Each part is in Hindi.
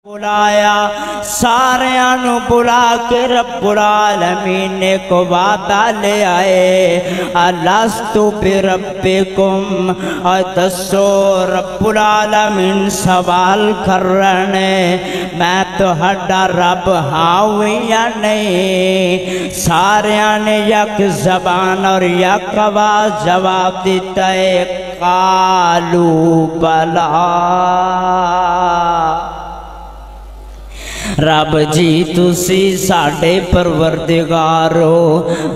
बुलाया सारियां नू बुला के रब्बुल आलमीन ने को वादा ले आए अलस्तु बिरब्बिकुम। और दसो रब्बुल आलमीन सवाल कर रहे मैं तुहाडा रब हाँ या नहीं। सारियां ने यक जबान और यक आवाज जवाब दिता है कालू बला। रब जी तुसी साडे परवरदिगार हो,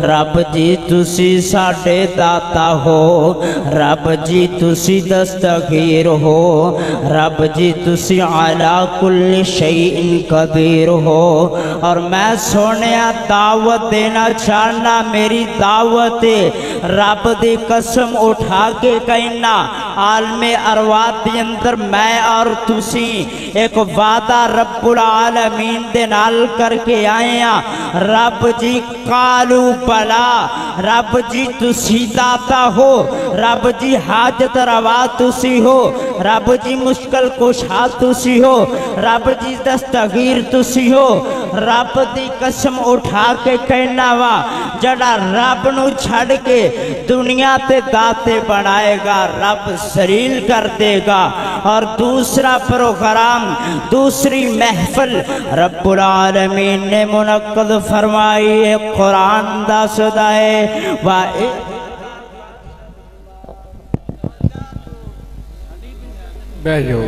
रब जी तुसी साडे दाता हो, रब जी तुसी दस्तगीर हो, रब जी तुसी अला कुल्ली शैइन कदीर हो। और मैं सोनिया दावत देना चाहना मेरी दावत रब दी कसम उठा के कहना आलमे अरवात के अंदर मैं और तुसी एक वादा रब्बुल आलमीन दे नाल करके आए हैं। रब जी कालू बला, रब जी तुसी दाता हो, रब जी हाजत रवा तुसी हो, रब जी मुश्किल कुशा तुसी हो, रब जी दस्तगीर तुसी हो। रब दी कसम उठा के कहना वा जड़ा रब नू छड़ के दुनिया ते दाते बनाएगा रब सरील कर देगा। और दूसरा प्रोग्राम दूसरी महफिल रब्बुल आलमीन ने मुनक्कद फरमाई है कुरान दा सदाए वा बैठो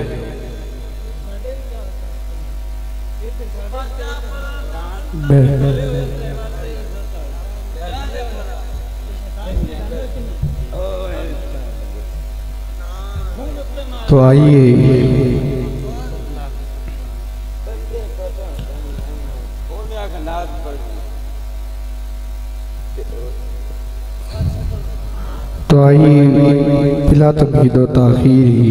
तो आइए तो आइए बिला तकलीद व ताखीर ही